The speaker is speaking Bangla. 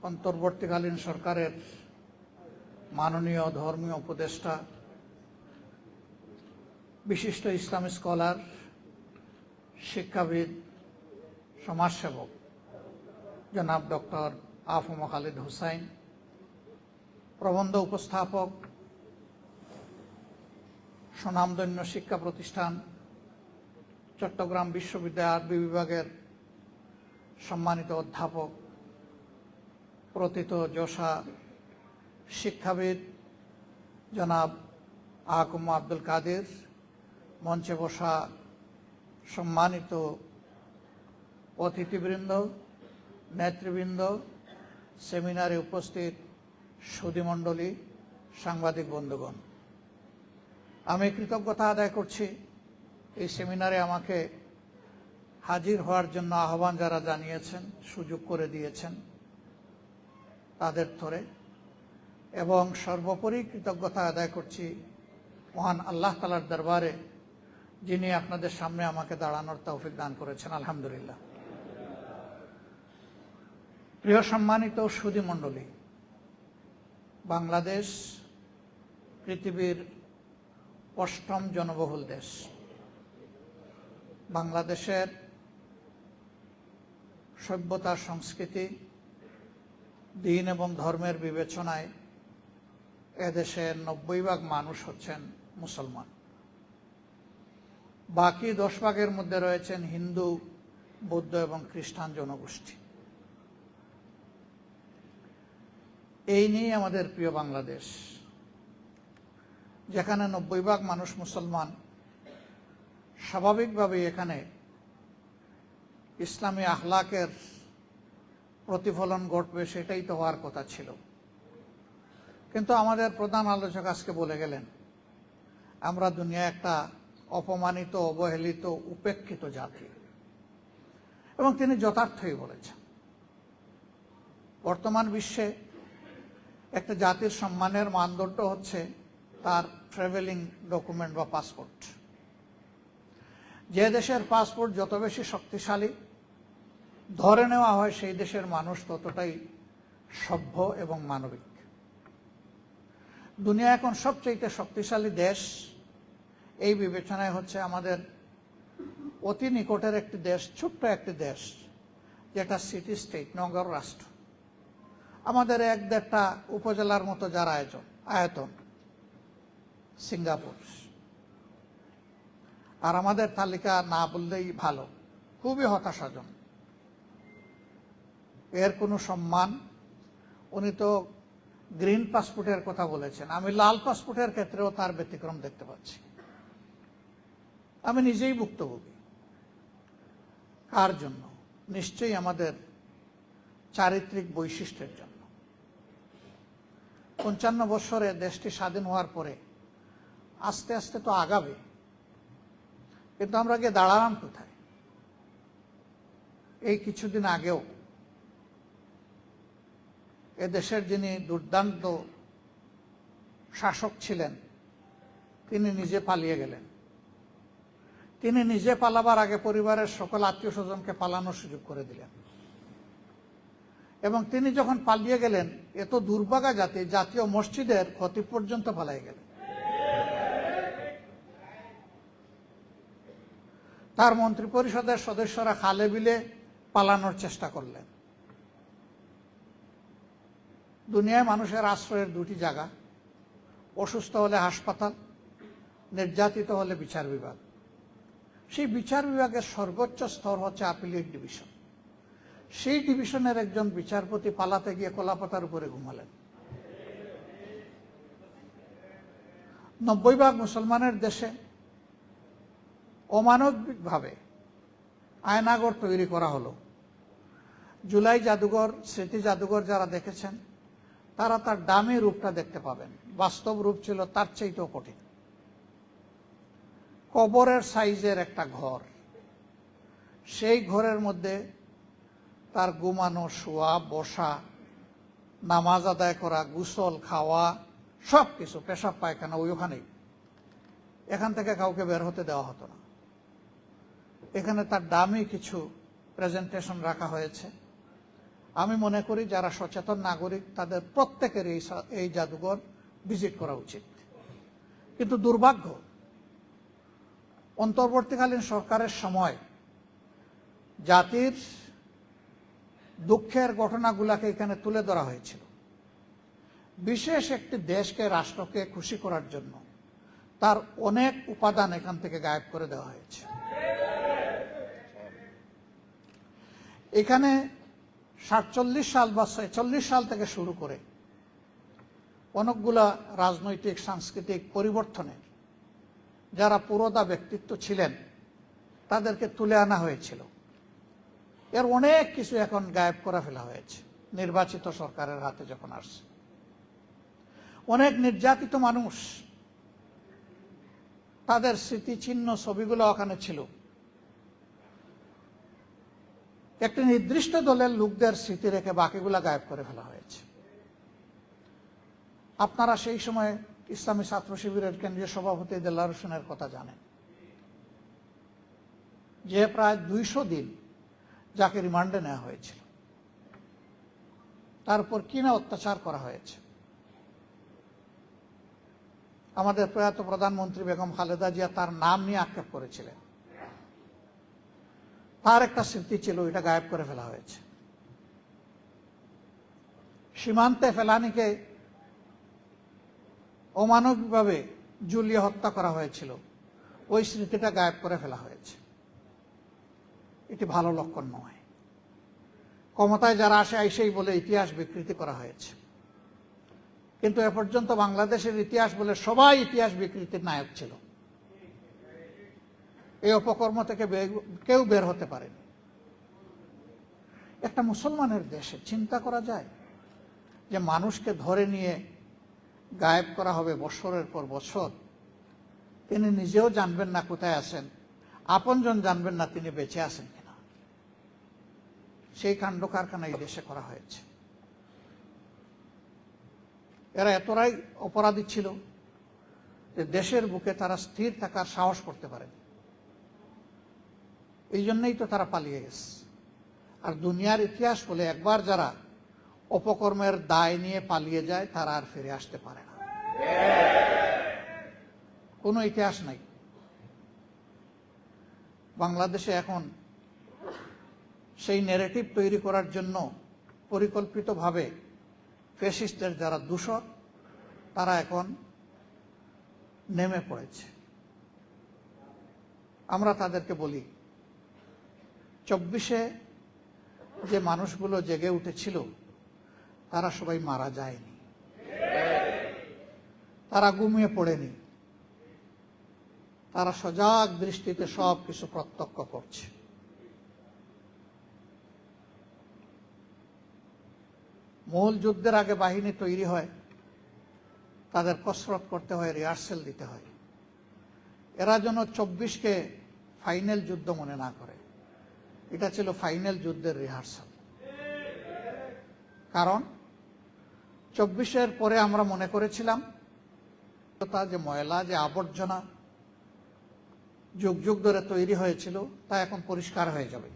অন্তর্বর্তীকালীন সরকারের মাননীয় ধর্মীয় উপদেষ্টা, বিশিষ্ট ইসলামী স্কলার, শিক্ষাবিদ, সমাজসেবক জনাব ডক্টর আফম খালিদ হুসাইন, প্রবন্ধ উপস্থাপক, স্বনামধন্য শিক্ষা প্রতিষ্ঠান চট্টগ্রাম বিশ্ববিদ্যালয় আরবি বিভাগের সম্মানিত অধ্যাপক, প্রথিত যশা শিক্ষাবিদ জনাব আহকুম আব্দুল কাদের, মঞ্চে বসা সম্মানিত অতিথিবৃন্দ, নেতৃবৃন্দ, সেমিনারে উপস্থিত সুধীমণ্ডলী, সাংবাদিক বন্ধুগণ, আমি কৃতজ্ঞতা আদায় করছি এই সেমিনারে আমাকে হাজির হওয়ার জন্য আহ্বান যারা জানিয়েছেন, সুযোগ করে দিয়েছেন তাদের ধরে, এবং সর্বোপরি কৃতজ্ঞতা আদায় করছি মহান আল্লাহ তাআলার দরবারে, যিনি আপনাদের সামনে আমাকে দাঁড়ানোর তৌফিক দান করেছেন। আলহামদুলিল্লাহ। প্রিয় সম্মানিত সুধীমণ্ডলী, বাংলাদেশ পৃথিবীর 8ম জনবহুল দেশ। বাংলাদেশের সভ্যতা, সংস্কৃতি, দিন এবং ধর্মের বিবেচনায় এদেশের 90% মানুষ হচ্ছেন মুসলমান। বাকি 10% মধ্যে রয়েছেন হিন্দু, বৌদ্ধ এবং খ্রিস্টান জনগোষ্ঠী। এই নিয়ে আমাদের প্রিয় বাংলাদেশ, যেখানে 90% মানুষ মুসলমান, স্বাভাবিকভাবেই এখানে ইসলামী আখলাকের প্রতিফলন ঘটবে, সেটাই তো হওয়ার কথা ছিল। কিন্তু আমাদের প্রধান আলোচক আজকে বলে গেলেন আমরা দুনিয়া একটা অপমানিত, অবহেলিত, উপেক্ষিত জাতি, এবং তিনি যথার্থই বলেছেন। বর্তমান বিশ্বে একটা জাতির সম্মানের মানদণ্ড হচ্ছে তার ট্রাভেলিং ডকুমেন্ট বা পাসপোর্ট। যে দেশের পাসপোর্ট যত বেশি শক্তিশালী ধরে নেওয়া হয়, সেই দেশের মানুষ ততটাই সভ্য এবং মানবিক। দুনিয়া এখন সবচেয়ে শক্তিশালী দেশ এই বিবেচনায় হচ্ছে আমাদের অতি নিকটের একটি দেশ, ছোট্ট একটি দেশ, যেটা সিটি স্টেট, নগর রাষ্ট্র। আমাদের 1-1.5টা উপজেলার মতো যার আয়তন, সিঙ্গাপুর। আর আমাদের তালিকা না বললেই ভালো, খুবই হতাশাজনক। এর কোনো সম্মান, উনি তো গ্রিন পাসপোর্টের কথা বলেছেন, আমি লাল পাসপোর্টের ক্ষেত্রেও তার ব্যতিক্রম দেখতে পাচ্ছি। আমি নিজেই ভুক্তভোগী। কার জন্য? নিশ্চয়ই আমাদের চারিত্রিক বৈশিষ্ট্যের জন্য। 55 বছরে দেশটি স্বাধীন হওয়ার পরে আস্তে আস্তে তো আগাবে, কিন্তু আমরা গিয়ে দাঁড়ালাম কোথায়? এই কিছুদিন আগেও এদেশের যিনি দুর্দান্ত শাসক ছিলেন, তিনি নিজে পালিয়ে গেলেন। তিনি নিজে পালাবার আগে পরিবারের সকল আত্মীয় স্বজনকে পালানোর সুযোগ করে দিলেন, এবং তিনি যখন পালিয়ে গেলেন, এত দুর্ভাগা জাতি, জাতীয় মসজিদের খতিব পর্যন্ত পালিয়ে গেলেন। তার মন্ত্রী পরিষদের সদস্যরা খালে বিলে পালানোর চেষ্টা করলেন। দুনিয়ায় মানুষের আশ্রয়ের 2টি জায়গা, অসুস্থ হলে হাসপাতাল, নির্যাতিত হলে বিচার বিভাগ। সেই বিচার বিভাগের সর্বোচ্চ স্তর হচ্ছে আপিলেট ডিভিশন। সেই ডিভিশনের একজন বিচারপতি পালাতে গিয়ে কলাপাতার উপরে ঘুমালেন। 90% মুসলমানের দেশে অমানবিকভাবে আয়নাগর তৈরি করা হলো। জুলাই জাদুঘর, স্মৃতি জাদুঘর যারা দেখেছেন তারা তার দামি রূপটা দেখতে পাবেন। বাস্তব রূপ ছিল তার চাইতেও কঠিন। কবরের সাইজের একটা ঘর, সেই ঘরের মধ্যে তার ঘুমানো, শোয়া, বসা, নামাজ আদায় করা, গোসল, খাওয়া, সবকিছু, পেশাব পায়খানা ওইখানেই। এখান থেকে কাউকে বের হতে দেওয়া হতো না। এখানে তার দামি কিছু প্রেজেন্টেশন রাখা হয়েছে, আমি মনে করি যারা সচেতন নাগরিক তাদের প্রত্যেকের এই জাদুঘর ভিজিট করা উচিত। কিন্তু দুর্ভাগ্য, অন্তর্বর্তীকালীন সরকারের সময় জাতির দুঃখের ঘটনাগুলোকে এখানে তুলে ধরা হয়েছিল। বিশেষ একটি দেশকে, রাষ্ট্রকে খুশি করার জন্য তার অনেক উপাদান এখান থেকে গায়েব করে দেওয়া হয়েছে। এখানে 47 সাল বা 46 সাল থেকে শুরু করে অনেকগুলা রাজনৈতিক সাংস্কৃতিক পরিবর্তনের যারা পুরোদা ব্যক্তিত্ব ছিলেন তাদেরকে তুলে আনা হয়েছিল। এর অনেক কিছু এখন গায়েব করে ফেলা হয়েছে নির্বাচিত সরকারের হাতে যখন আসছে। অনেক নির্যাতিত মানুষ, তাদের স্মৃতিচিহ্ন ছবিগুলো ওখানে ছিল। একটি নির্দিষ্ট দলের লোকদের স্মৃতি রেখে বাকিগুলা গায়েব করে ফেলা হয়েছে। আপনারা সেই সময় ইসলামী ছাত্র শিবিরের কেন্দ্রীয় সভাপতি দেলার হোসেনের কথা জানেন, যে প্রায় 200 দিন যাকে রিমান্ডে নেওয়া হয়েছিল, তার উপর কিনা অত্যাচার করা হয়েছে। আমাদের প্রয়াত প্রধানমন্ত্রী বেগম খালেদা জিয়া তার নাম নিয়ে আক্ষেপ করেছিলেন, তার একটা স্মৃতি ছিল, এটা গায়েব করে ফেলা হয়েছে। সীমান্তে ফেলানিকে অমানবিকভাবে ঝুলিয়ে হত্যা করা হয়েছিল, ওই স্মৃতিটা গায়েব করে ফেলা হয়েছে। এটি ভালো লক্ষণ নয়। ক্ষমতায় যারা আসে আইসেই বলে ইতিহাস বিকৃতি করা হয়েছে, কিন্তু এ পর্যন্ত বাংলাদেশের ইতিহাস বলে সবাই ইতিহাস বিকৃতির নায়ক ছিল। এই অপকর্ম থেকে কেউ বের হতে পারেনি। একটা মুসলমানের দেশে চিন্তা করা যায় যে মানুষকে ধরে নিয়ে গায়েব করা হবে বছরের পর বছর, তিনি নিজেও জানবেন না কোথায় আছেন, আপনজন জানবেন না তিনি বেঁচে আছেন কিনা। সেই কাণ্ড কারখানা এই দেশে করা হয়েছে। এরা এতটাই অপরাধী ছিল যে দেশের বুকে তারা স্থির থাকার সাহস করতে পারেনি। এই জন্যই তো তারা পালিয়ে গেছে। আর দুনিয়ার ইতিহাস বলে একবার যারা অপকর্মের দায় নিয়ে পালিয়ে যায় তারা আর ফিরে আসতে পারে না। কোনো ইতিহাস নাই। বাংলাদেশে এখন সেই ন্যারেটিভ তৈরি করার জন্য পরিকল্পিতভাবে ফ্যাসিস্টদের যারা দূষর তারা এখন নেমে পড়েছে। আমরা তাদেরকে বলি, 24-এ যে মানুষগুলো জেগে উঠেছিল তারা সবাই মারা যায়নি, তারা ঘুমিয়ে পড়েনি, তারা সজাগ দৃষ্টিতে সব কিছু প্রত্যক্ষ করছে। মূল যুদ্ধের আগে বাহিনী তৈরি হয়, তাদের কসরত করতে হয়, রিহার্সেল দিতে হয়। এরা যেন 24-কে ফাইনাল যুদ্ধ মনে না করে, এটা ছিল ফাইনাল যুদ্ধের রিহার্সাল। কারণ 24-এর পরে আমরা মনে করেছিলাম যে ময়লা, যে আবর্জনা যুগ যুগ ধরে তৈরি হয়েছিল তা এখন পরিষ্কার হয়ে যাবে।